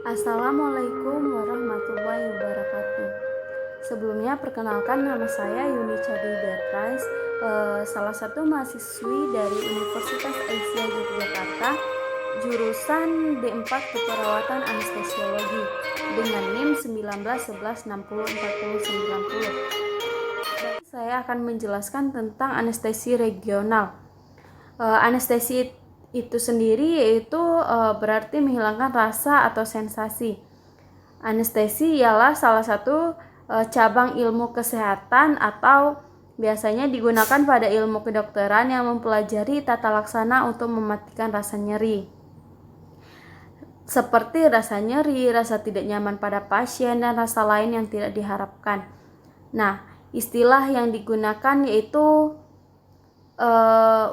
Assalamualaikum warahmatullahi wabarakatuh. Sebelumnya perkenalkan, nama saya Yuni Chadi Beatrice, salah satu mahasiswi dari Universitas Aisyah Yogyakarta, jurusan D4 Keperawatan Anestesiologi dengan NIM 1911604090. Saya akan menjelaskan tentang anestesi regional. Anestesi itu sendiri yaitu berarti menghilangkan rasa atau sensasi. Anestesi ialah salah satu cabang ilmu kesehatan atau biasanya digunakan pada ilmu kedokteran yang mempelajari tata laksana untuk mematikan rasa nyeri. Seperti rasa nyeri, rasa tidak nyaman pada pasien, dan rasa lain yang tidak diharapkan. Nah, istilah yang digunakan yaitu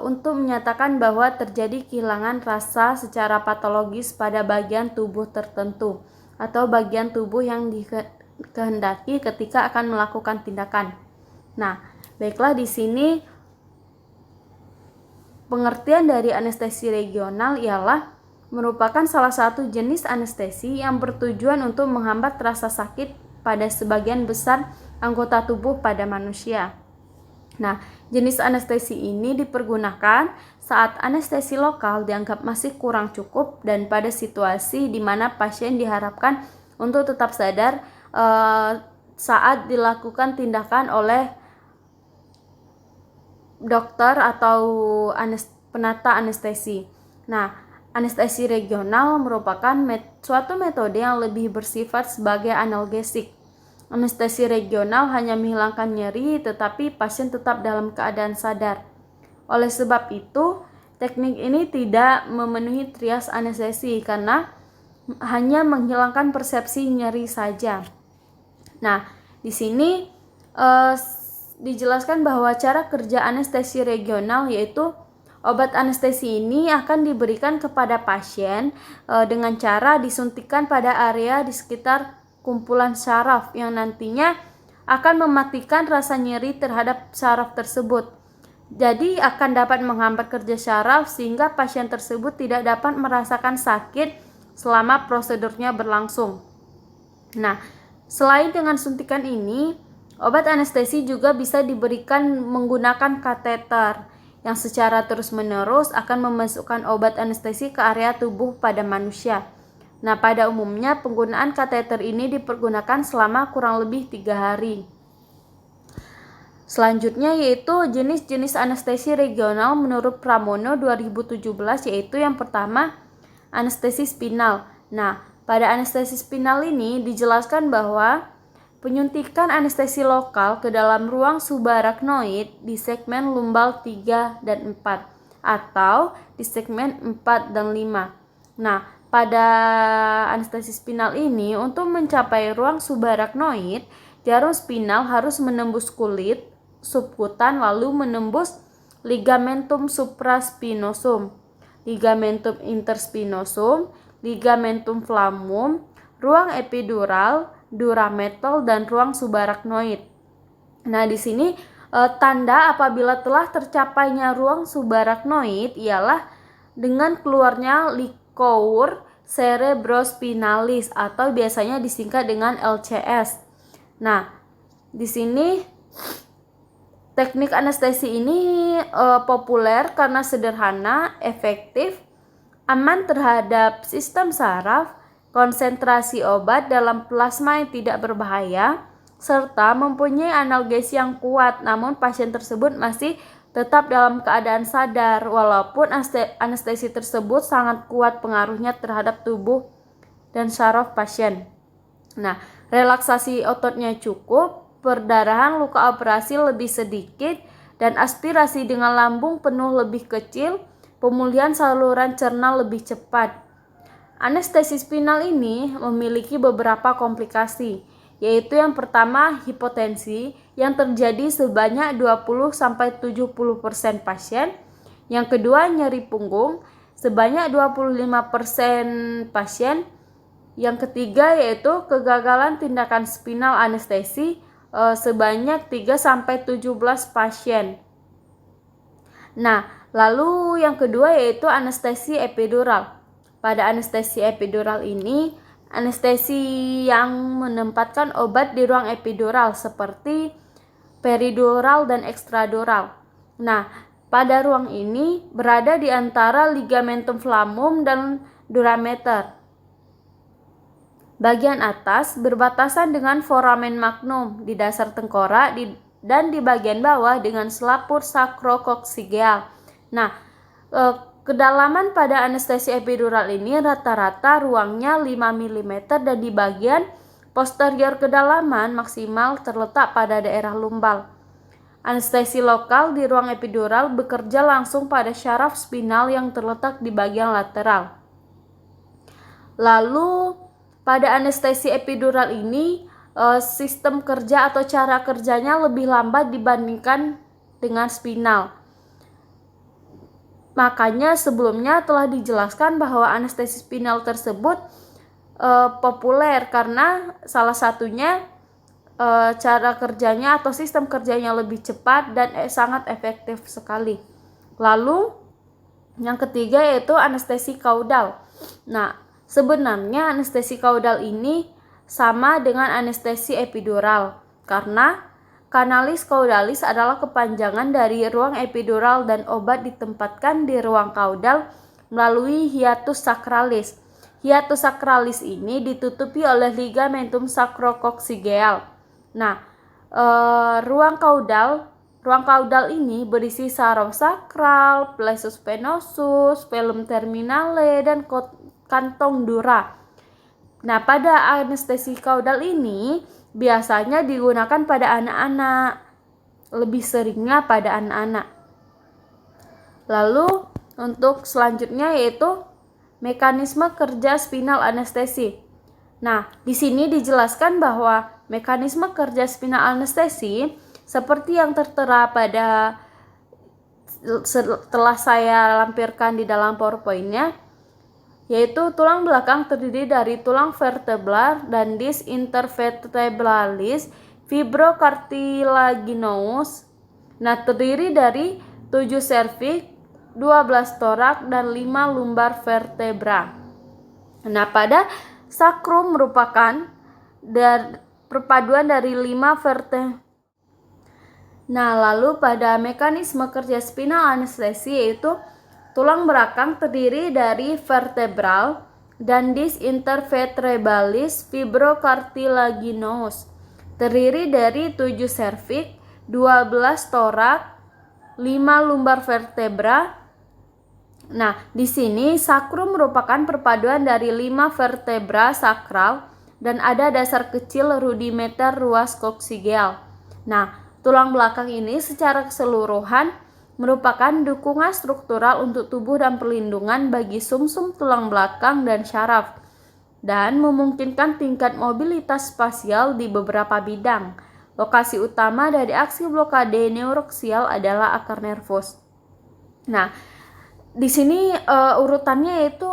untuk menyatakan bahwa terjadi kehilangan rasa secara patologis pada bagian tubuh tertentu atau bagian tubuh yang dikehendaki ketika akan melakukan tindakan. Nah, baiklah, di sini pengertian dari anestesi regional ialah merupakan salah satu jenis anestesi yang bertujuan untuk menghambat rasa sakit pada sebagian besar anggota tubuh pada manusia. Nah, jenis anestesi ini dipergunakan saat anestesi lokal dianggap masih kurang cukup dan pada situasi di mana pasien diharapkan untuk tetap sadar saat dilakukan tindakan oleh dokter atau penata anestesi. Nah, anestesi regional merupakan suatu metode yang lebih bersifat sebagai analgesik. Anestesi regional hanya menghilangkan nyeri, tetapi pasien tetap dalam keadaan sadar. Oleh sebab itu, teknik ini tidak memenuhi trias anestesi karena hanya menghilangkan persepsi nyeri saja. Nah, di sini dijelaskan bahwa cara kerja anestesi regional yaitu obat anestesi ini akan diberikan kepada pasien dengan cara disuntikkan pada area di sekitar kumpulan syaraf yang nantinya akan mematikan rasa nyeri terhadap syaraf tersebut. Jadi akan dapat menghambat kerja syaraf sehingga pasien tersebut tidak dapat merasakan sakit selama prosedurnya berlangsung. Nah, selain dengan suntikan ini, obat anestesi juga bisa diberikan menggunakan kateter yang secara terus-menerus akan memasukkan obat anestesi ke area tubuh pada manusia. Nah, pada umumnya penggunaan kateter ini dipergunakan selama kurang lebih 3 hari. Selanjutnya yaitu jenis-jenis anestesi regional menurut Pramono 2017, yaitu yang pertama anestesi spinal. Nah, pada anestesi spinal ini dijelaskan bahwa penyuntikan anestesi lokal ke dalam ruang subarachnoid di segmen lumbal 3 dan 4 atau di segmen 4 dan 5. Nah, pada anestesi spinal ini, untuk mencapai ruang subarachnoid, jarum spinal harus menembus kulit subkutan lalu menembus ligamentum supraspinosum, ligamentum interspinosum, ligamentum flamum, ruang epidural, dura metal, dan ruang subarachnoid. Nah, di sini tanda apabila telah tercapainya ruang subarachnoid ialah dengan keluarnya liquor cerebrospinalis atau biasanya disingkat dengan LCS. Nah, di sini teknik anestesi ini populer karena sederhana, efektif, aman terhadap sistem saraf, konsentrasi obat dalam plasma yang tidak berbahaya, serta mempunyai analgesi yang kuat, namun pasien tersebut masih tetap dalam keadaan sadar walaupun anestesi tersebut sangat kuat pengaruhnya terhadap tubuh dan saraf pasien. Nah, relaksasi ototnya cukup, perdarahan luka operasi lebih sedikit, dan aspirasi dengan lambung penuh lebih kecil, pemulihan saluran cerna lebih cepat. Anestesi spinal ini memiliki beberapa komplikasi, yaitu yang pertama hipotensi yang terjadi sebanyak 20-70% pasien. Yang kedua nyeri punggung sebanyak 25% pasien. Yang ketiga yaitu kegagalan tindakan spinal anestesi sebanyak 3-17 pasien. Nah, lalu yang kedua yaitu anestesi epidural. Pada anestesi epidural ini anestesi yang menempatkan obat di ruang epidural seperti peridural dan ekstradural. Nah, pada ruang ini berada di antara ligamentum flavum dan durameter. Bagian atas berbatasan dengan foramen magnum di dasar tengkorak dan di bagian bawah dengan selaput sakrokoksigeal. Nah, kedalaman pada anestesi epidural ini rata-rata ruangnya 5 mm dan di bagian posterior kedalaman maksimal terletak pada daerah lumbal. Anestesi lokal di ruang epidural bekerja langsung pada syaraf spinal yang terletak di bagian lateral. Lalu pada anestesi epidural ini sistem kerja atau cara kerjanya lebih lambat dibandingkan dengan spinal. Makanya sebelumnya telah dijelaskan bahwa anestesi spinal tersebut populer karena salah satunya cara kerjanya atau sistem kerjanya lebih cepat dan sangat efektif sekali. Lalu yang ketiga yaitu anestesi kaudal. Nah, sebenarnya anestesi kaudal ini sama dengan anestesi epidural karena kanalis kaudalis adalah kepanjangan dari ruang epidural dan obat ditempatkan di ruang kaudal melalui hiatus sakralis. Hiatus sakralis ini ditutupi oleh ligamentum sakrokoksigeal. Nah, ruang kaudal ini berisi saraf sakral, plexus venosus, velum terminale, dan kantong dura. Nah, pada anestesi kaudal ini biasanya digunakan pada anak-anak, lebih seringnya pada anak-anak. Lalu untuk selanjutnya yaitu mekanisme kerja spinal anestesi. Nah, di sini dijelaskan bahwa mekanisme kerja spinal anestesi seperti yang tertera pada setelah saya lampirkan di dalam PowerPoint-nya, yaitu tulang belakang terdiri dari tulang vertebral dan dis intervertebralis fibrocartilaginous. Nah, terdiri dari 7 serviks, 12 torak, dan 5 lumbar vertebra. Nah, pada sakrum merupakan perpaduan dari 5 vertebra. Nah, lalu pada mekanisme kerja spinal anestesi yaitu tulang belakang terdiri dari vertebral dan dis intervertebralis fibrocartilaginous. Terdiri dari 7 serviks, 12 torak, 5 lumbar vertebra. Nah, di sini sakrum merupakan perpaduan dari 5 vertebra sakral dan ada dasar kecil rudimenter ruas koksigeal. Nah, tulang belakang ini secara keseluruhan merupakan dukungan struktural untuk tubuh dan perlindungan bagi sumsum tulang belakang dan syaraf, dan memungkinkan tingkat mobilitas spasial di beberapa bidang. Lokasi utama dari aksi blokade neuroaksial adalah akar nervus. Nah, di sini urutannya yaitu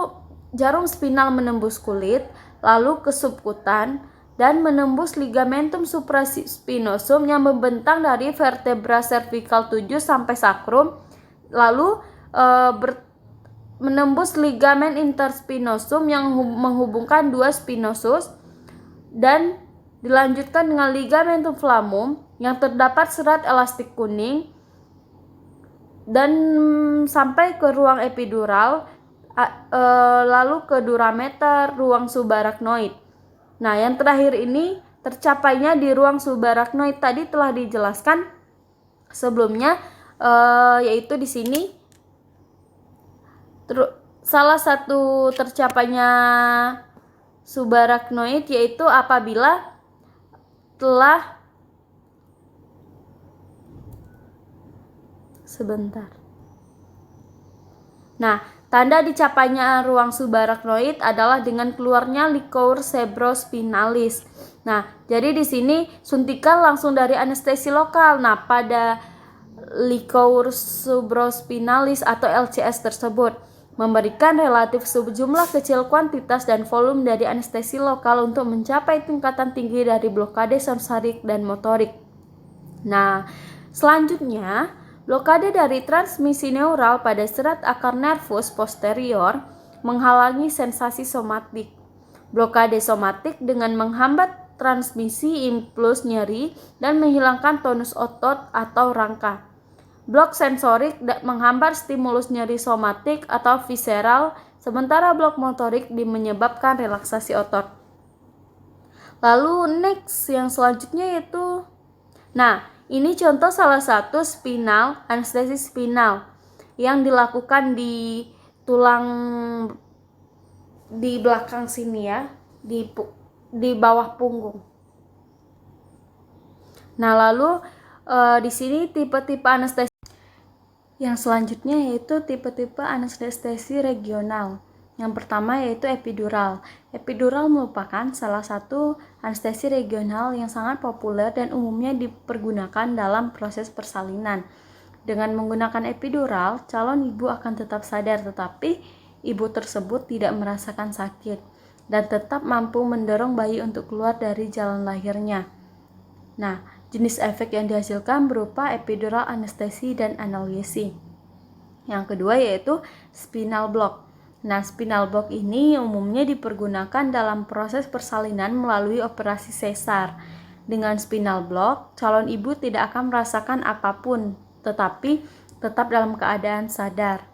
jarum spinal menembus kulit, lalu ke subkutan, dan menembus ligamentum supraspinosum yang membentang dari vertebra cervical 7 sampai sakrum, lalu menembus ligamen interspinosum yang menghubungkan dua spinosus, dan dilanjutkan dengan ligamentum flavum yang terdapat serat elastik kuning, dan sampai ke ruang epidural, lalu ke durameter, ruang subarachnoid. Nah, yang terakhir ini tercapainya di ruang subarachnoid tadi telah dijelaskan sebelumnya, yaitu di sini salah satu tercapainya subarachnoid yaitu apabila telah Nah, tanda dicapainya ruang subarachnoid adalah dengan keluarnya liquor cerebrospinalis. Nah, jadi di sini suntikan langsung dari anestesi lokal. Nah, pada liquor cerebrospinalis atau LCS tersebut memberikan relatif sejumlah kecil kuantitas dan volume dari anestesi lokal untuk mencapai tingkatan tinggi dari blokade sensorik dan motorik. Nah, selanjutnya blokade dari transmisi neural pada serat akar nervus posterior menghalangi sensasi somatik. Blokade somatik dengan menghambat transmisi impuls nyeri dan menghilangkan tonus otot atau rangka. Blok sensorik menghambat stimulus nyeri somatik atau visceral, sementara blok motorik menyebabkan relaksasi otot. Lalu next yang selanjutnya yaitu, ini contoh salah satu spinal, anestesi spinal yang dilakukan di tulang di belakang sini ya, di bawah punggung. Nah, lalu di sini tipe-tipe anestesi yang selanjutnya yaitu tipe-tipe anestesi regional. Yang pertama yaitu epidural. Epidural merupakan salah satu anestesi regional yang sangat populer dan umumnya dipergunakan dalam proses persalinan. Dengan menggunakan epidural, calon ibu akan tetap sadar, tetapi ibu tersebut tidak merasakan sakit dan tetap mampu mendorong bayi untuk keluar dari jalan lahirnya. Nah, jenis efek yang dihasilkan berupa epidural anestesi dan analgesi. Yang kedua yaitu spinal block. Nah, spinal block ini umumnya dipergunakan dalam proses persalinan melalui operasi sesar. Dengan spinal block, calon ibu tidak akan merasakan apapun, tetapi tetap dalam keadaan sadar.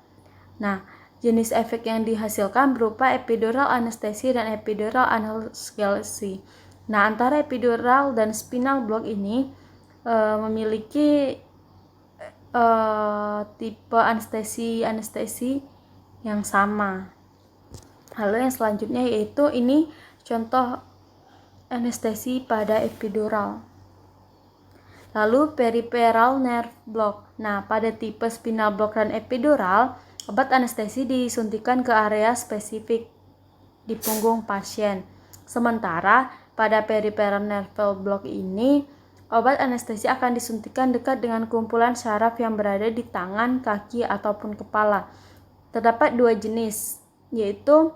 Nah, jenis efek yang dihasilkan berupa epidural anestesi dan epidural analgesi. Nah, antara epidural dan spinal block ini memiliki tipe anestesi yang sama. Lalu yang selanjutnya yaitu ini contoh anestesi pada epidural. Lalu peripheral nerve block. Nah, pada tipe spinal block dan epidural, obat anestesi disuntikan ke area spesifik di punggung pasien. Sementara pada peripheral nerve block ini, obat anestesi akan disuntikan dekat dengan kumpulan syaraf yang berada di tangan, kaki, ataupun kepala. Terdapat dua jenis, yaitu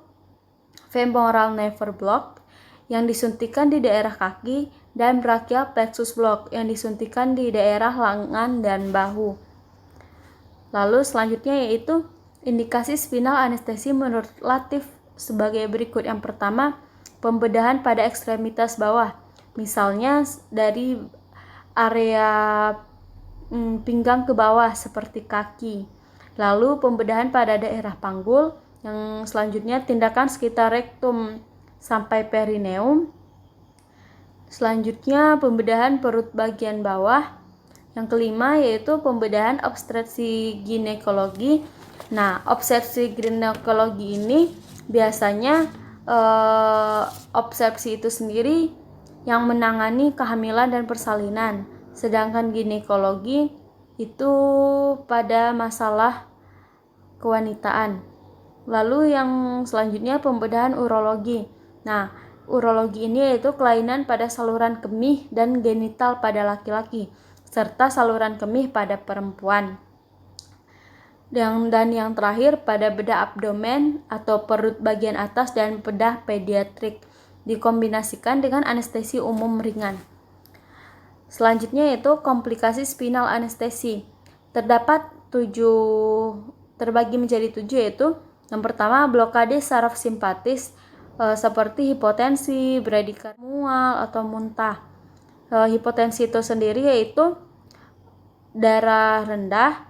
femoral nerve block yang disuntikan di daerah kaki dan brachial plexus block yang disuntikan di daerah lengan dan bahu. Lalu selanjutnya yaitu indikasi spinal anestesi menurut Latif sebagai berikut. Yang pertama, pembedahan pada ekstremitas bawah, misalnya dari area pinggang ke bawah seperti kaki. Lalu pembedahan pada daerah panggul. Yang selanjutnya tindakan sekitar rektum sampai perineum. Selanjutnya pembedahan perut bagian bawah. Yang kelima yaitu pembedahan obstruksi ginekologi. Nah, obstruksi ginekologi ini biasanya obstruksi itu sendiri yang menangani kehamilan dan persalinan, sedangkan ginekologi itu pada masalah kewanitaan. Lalu yang selanjutnya pembedahan urologi. Nah, urologi ini yaitu kelainan pada saluran kemih dan genital pada laki-laki, serta saluran kemih pada perempuan. Dan yang terakhir pada bedah abdomen atau perut bagian atas dan bedah pediatrik, dikombinasikan dengan anestesi umum ringan. Selanjutnya yaitu komplikasi spinal anestesi. Terdapat terbagi menjadi 7 yaitu yang pertama blokade saraf simpatis seperti hipotensi, bradikard mual atau muntah. Hipotensi itu sendiri yaitu darah rendah,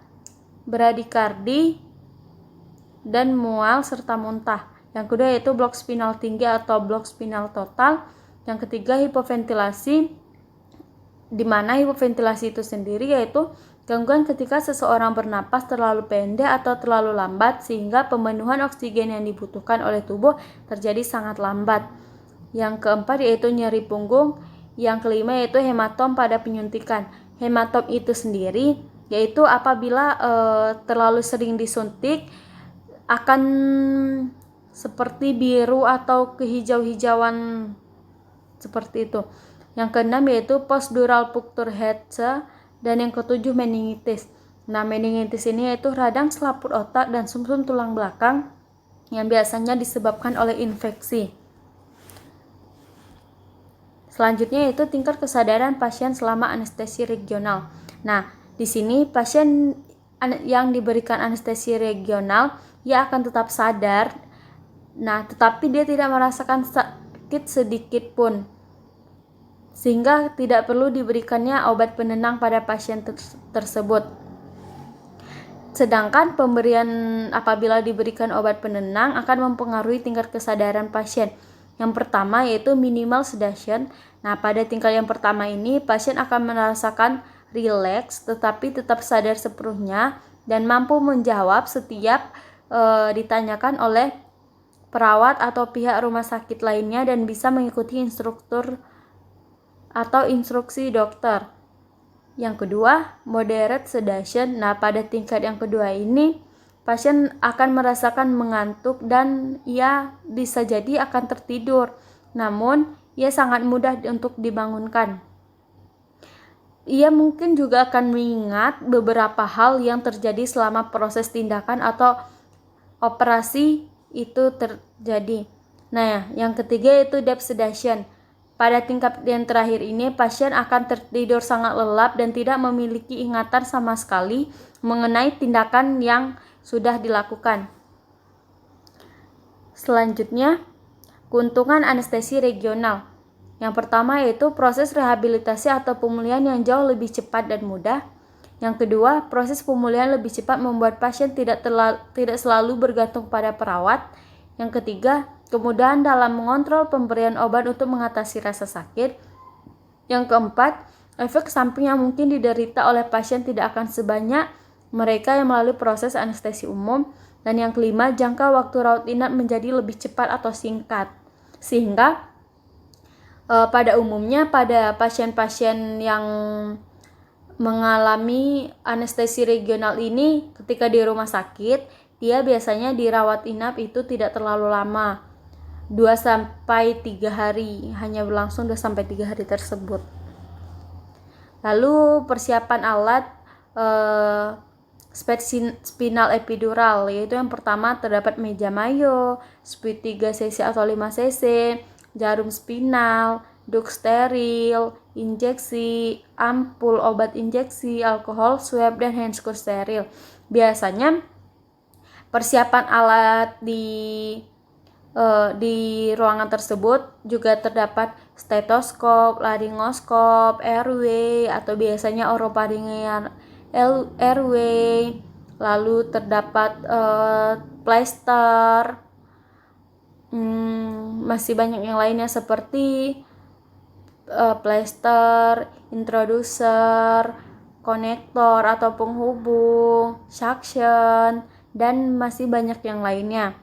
bradikardi, dan mual serta muntah. Yang kedua yaitu blok spinal tinggi atau blok spinal total. Yang ketiga hipoventilasi, di mana hipoventilasi itu sendiri yaitu gangguan ketika seseorang bernapas terlalu pendek atau terlalu lambat sehingga pemenuhan oksigen yang dibutuhkan oleh tubuh terjadi sangat lambat. Yang keempat yaitu nyeri punggung. Yang kelima yaitu hematom pada penyuntikan. Hematom itu sendiri yaitu apabila terlalu sering disuntik akan seperti biru atau kehijau-hijauan seperti itu. Yang keenam yaitu postdural puncture hernia. Dan yang ketujuh meningitis. Nah, meningitis ini yaitu radang selaput otak dan sumsum tulang belakang yang biasanya disebabkan oleh infeksi. Selanjutnya yaitu tingkat kesadaran pasien selama anestesi regional. Nah, di sini pasien yang diberikan anestesi regional ia akan tetap sadar. Nah, tetapi dia tidak merasakan sedikit pun, sehingga tidak perlu diberikannya obat penenang pada pasien tersebut. Sedangkan pemberian apabila diberikan obat penenang akan mempengaruhi tingkat kesadaran pasien. Yang pertama yaitu minimal sedation. Nah, pada tingkat yang pertama ini pasien akan merasakan rileks tetapi tetap sadar sepenuhnya dan mampu menjawab setiap ditanyakan oleh perawat atau pihak rumah sakit lainnya dan bisa mengikuti instruktur atau instruksi dokter. Yang kedua, moderate sedation. Nah, pada tingkat yang kedua ini pasien akan merasakan mengantuk dan ia bisa jadi akan tertidur. Namun, ia sangat mudah untuk dibangunkan. Ia mungkin juga akan mengingat beberapa hal yang terjadi selama proses tindakan atau operasi itu terjadi. Nah, yang ketiga itu deep sedation. Pada tingkat yang terakhir ini, pasien akan tertidur sangat lelap dan tidak memiliki ingatan sama sekali mengenai tindakan yang sudah dilakukan. Selanjutnya, keuntungan anestesi regional. Yang pertama yaitu proses rehabilitasi atau pemulihan yang jauh lebih cepat dan mudah. Yang kedua, proses pemulihan lebih cepat membuat pasien tidak selalu bergantung pada perawat. Yang ketiga, kemudahan dalam mengontrol pemberian obat untuk mengatasi rasa sakit. Yang keempat, efek samping yang mungkin diderita oleh pasien tidak akan sebanyak mereka yang melalui proses anestesi umum. Dan yang kelima, jangka waktu rawat inap menjadi lebih cepat atau singkat. Sehingga pada umumnya pada pasien-pasien yang mengalami anestesi regional ini ketika di rumah sakit, dia biasanya dirawat inap itu tidak terlalu lama, 2-3 hari, hanya berlangsung 2-3 hari tersebut. Lalu persiapan alat spinal epidural, yaitu yang pertama terdapat meja mayo, speed 3 cc atau 5 cc, jarum spinal, duk steril, injeksi, ampul obat injeksi, alkohol swab, dan handscoot steril. Biasanya persiapan alat di ruangan tersebut juga terdapat stetoskop, laryngoskop, airway atau biasanya orofaringeal airway, lalu terdapat plaster, masih banyak yang lainnya seperti plaster, introducer, konektor atau penghubung, suction, dan masih banyak yang lainnya.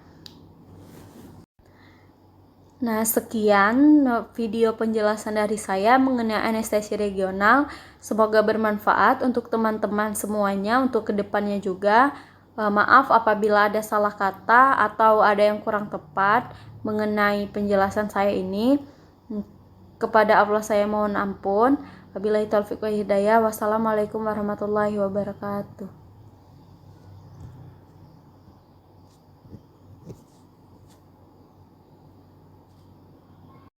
Nah, sekian video penjelasan dari saya mengenai anestesi regional. Semoga bermanfaat untuk teman-teman semuanya, untuk kedepannya juga. Maaf apabila ada salah kata atau ada yang kurang tepat mengenai penjelasan saya ini. Kepada Allah saya mohon ampun. Wabillahi taufiq wa hidayah. Wassalamualaikum warahmatullahi wabarakatuh.